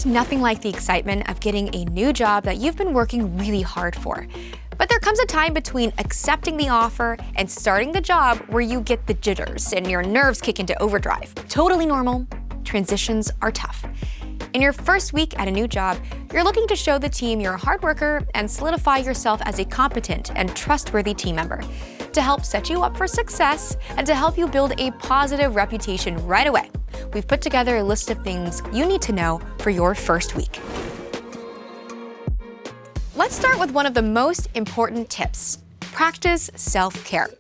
There's nothing like the excitement of getting a new job that you've been working really hard for. But there comes a time between accepting the offer and starting the job where you get the jitters and your nerves kick into overdrive. Totally normal. Transitions are tough. In your first week at a new job, you're looking to show the team you're a hard worker and solidify yourself as a competent and trustworthy team member. To help set you up for success and to help you build a positive reputation right away, we've put together a list of things you need to know for your first week. Let's start with one of the most important tips: practice self-care.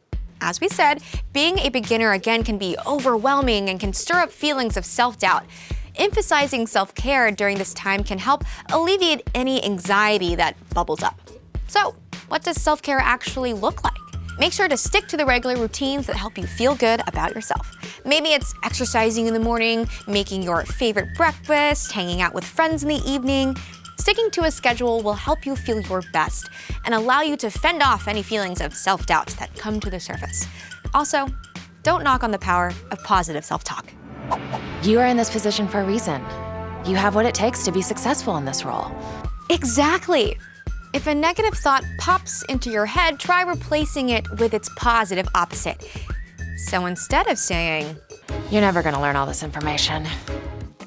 As we said, being a beginner again can be overwhelming and can stir up feelings of self-doubt. Emphasizing self-care during this time can help alleviate any anxiety that bubbles up. So, what does self-care actually look like? Make sure to stick to the regular routines that help you feel good about yourself. Maybe it's exercising in the morning, making your favorite breakfast, hanging out with friends in the evening. Sticking to a schedule will help you feel your best and allow you to fend off any feelings of self-doubt that come to the surface. Also, don't knock on the power of positive self-talk. You are in this position for a reason. You have what it takes to be successful in this role. Exactly. If a negative thought pops into your head, try replacing it with its positive opposite. So instead of saying, "You're never gonna learn all this information,"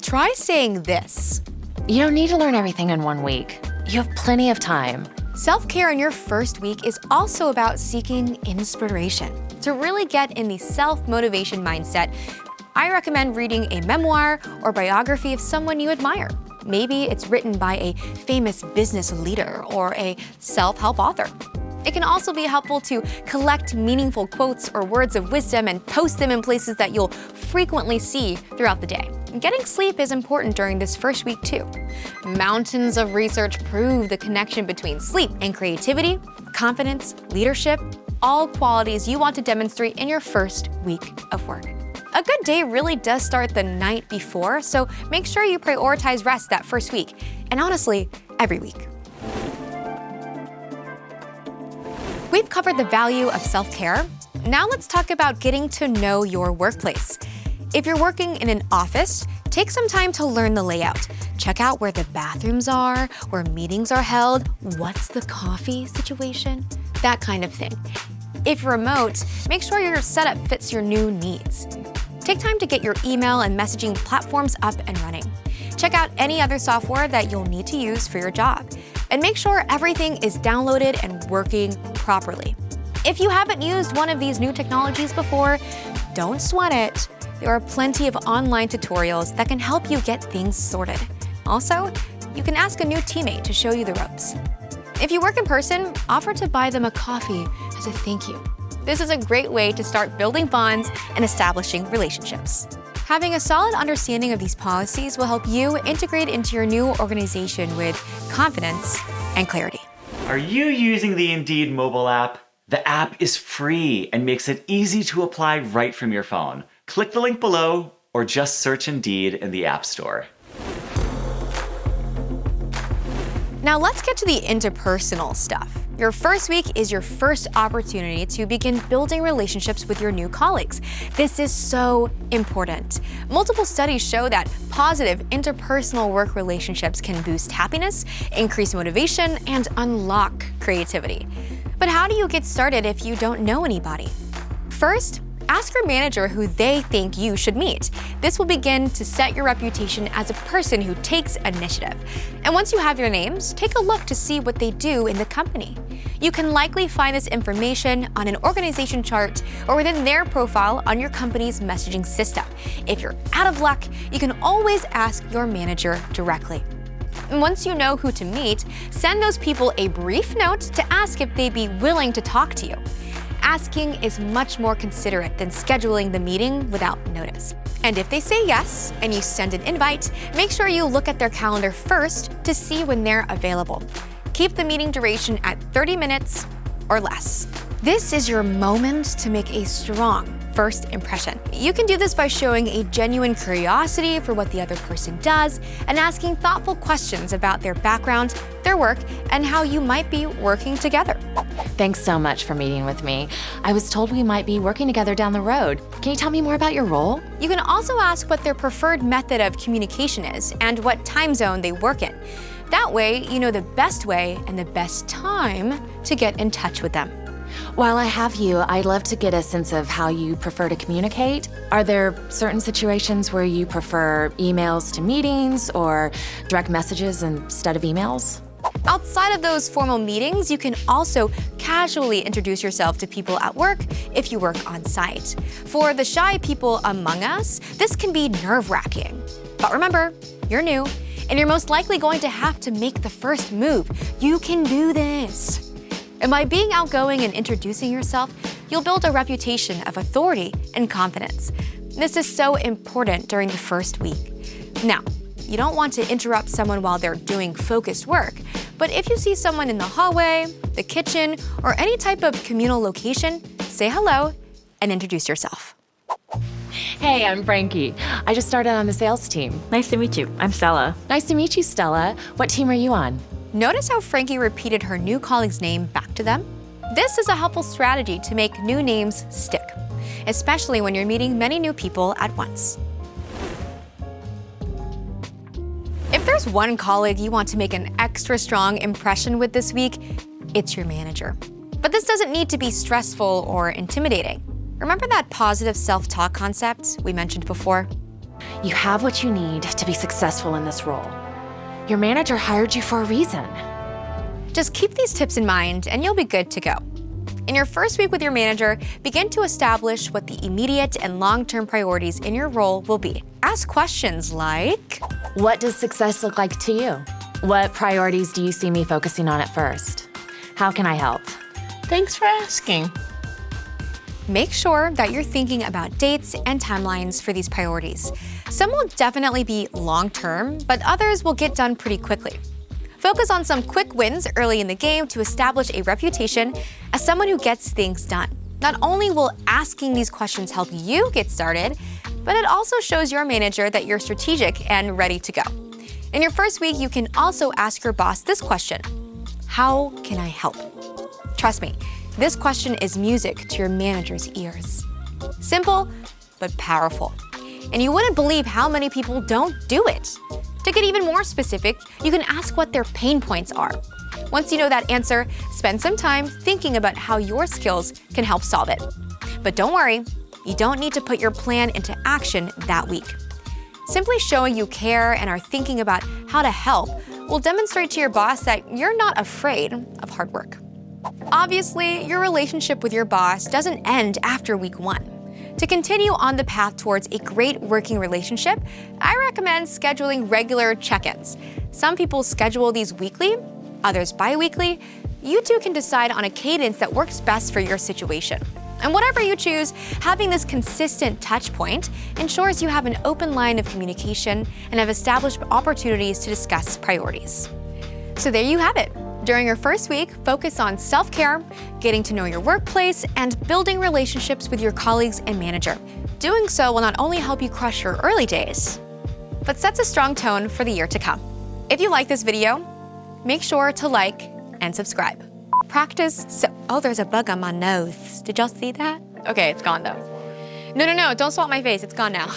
try saying this: "You don't need to learn everything in 1 week. You have plenty of time." Self-care in your first week is also about seeking inspiration. To really get in the self-motivation mindset, I recommend reading a memoir or biography of someone you admire. Maybe it's written by a famous business leader or a self-help author. It can also be helpful to collect meaningful quotes or words of wisdom and post them in places that you'll frequently see throughout the day. Getting sleep is important during this first week too. Mountains of research prove the connection between sleep and creativity, confidence, leadership, all qualities you want to demonstrate in your first week of work. A good day really does start the night before, so make sure you prioritize rest that first week, and honestly, every week. We've covered the value of self-care. Now let's talk about getting to know your workplace. If you're working in an office, take some time to learn the layout. Check out where the bathrooms are, where meetings are held, what's the coffee situation, that kind of thing. If you're remote, make sure your setup fits your new needs. Take time to get your email and messaging platforms up and running. Check out any other software that you'll need to use for your job. And make sure everything is downloaded and working properly. If you haven't used one of these new technologies before, don't sweat it. There are plenty of online tutorials that can help you get things sorted. Also, you can ask a new teammate to show you the ropes. If you work in person, offer to buy them a coffee as a thank you. This is a great way to start building bonds and establishing relationships. Having a solid understanding of these policies will help you integrate into your new organization with confidence and clarity. Are you using the Indeed mobile app? The app is free and makes it easy to apply right from your phone. Click the link below or just search Indeed in the App Store. Now let's get to the interpersonal stuff. Your first week is your first opportunity to begin building relationships with your new colleagues. This is so important. Multiple studies show that positive interpersonal work relationships can boost happiness, increase motivation, and unlock creativity. But how do you get started if you don't know anybody? First, ask your manager who they think you should meet. This will begin to set your reputation as a person who takes initiative. And once you have your names, take a look to see what they do in the company. You can likely find this information on an organization chart or within their profile on your company's messaging system. If you're out of luck, you can always ask your manager directly. And once you know who to meet, send those people a brief note to ask if they'd be willing to talk to you. Asking is much more considerate than scheduling the meeting without notice. And if they say yes and you send an invite, make sure you look at their calendar first to see when they're available. Keep the meeting duration at 30 minutes or less. This is your moment to make a strong first impression. You can do this by showing a genuine curiosity for what the other person does and asking thoughtful questions about their background, their work, and how you might be working together. Thanks so much for meeting with me. I was told we might be working together down the road. Can you tell me more about your role? You can also ask what their preferred method of communication is and what time zone they work in. That way, you know the best way and the best time to get in touch with them. While I have you, I'd love to get a sense of how you prefer to communicate. Are there certain situations where you prefer emails to meetings or direct messages instead of emails? Outside of those formal meetings, you can also casually introduce yourself to people at work if you work on site. For the shy people among us, this can be nerve-wracking. But remember, you're new, and you're most likely going to have to make the first move. You can do this. And by being outgoing and introducing yourself, you'll build a reputation of authority and confidence. This is so important during the first week. Now, you don't want to interrupt someone while they're doing focused work, but if you see someone in the hallway, the kitchen, or any type of communal location, say hello and introduce yourself. Hey, I'm Frankie. I just started on the sales team. Nice to meet you. I'm Stella. Nice to meet you, Stella. What team are you on? Notice how Frankie repeated her new colleague's name back to them? This is a helpful strategy to make new names stick, especially when you're meeting many new people at once. If there's one colleague you want to make an extra strong impression with this week, it's your manager. But this doesn't need to be stressful or intimidating. Remember that positive self-talk concept we mentioned before? You have what you need to be successful in this role. Your manager hired you for a reason. Just keep these tips in mind and you'll be good to go. In your first week with your manager, begin to establish what the immediate and long-term priorities in your role will be. Ask questions like, What does success look like to you? What priorities do you see me focusing on at first? How can I help? Thanks for asking. make sure that you're thinking about dates and timelines for these priorities. Some will definitely be long-term, but others will get done pretty quickly. Focus on some quick wins early in the game to establish a reputation as someone who gets things done. Not only will asking these questions help you get started, but it also shows your manager that you're strategic and ready to go. In your first week, you can also ask your boss this question: how can I help? Trust me, this question is music to your manager's ears. Simple, but powerful. And you wouldn't believe how many people don't do it. To get even more specific, you can ask what their pain points are. Once you know that answer, spend some time thinking about how your skills can help solve it. But don't worry, you don't need to put your plan into action that week. Simply showing you care and are thinking about how to help will demonstrate to your boss that you're not afraid of hard work. Obviously, your relationship with your boss doesn't end after week 1. To continue on the path towards a great working relationship, I recommend scheduling regular check-ins. Some people schedule these weekly, others bi-weekly. You two can decide on a cadence that works best for your situation. And whatever you choose, having this consistent touch point ensures you have an open line of communication and have established opportunities to discuss priorities. So there you have it. During your first week, focus on self-care, getting to know your workplace, and building relationships with your colleagues and manager. Doing so will not only help you crush your early days, but sets a strong tone for the year to come. If you like this video, make sure to like and subscribe. Oh, there's a bug on my nose. Did y'all see that? Okay, it's gone though. No, don't swap my face, it's gone now.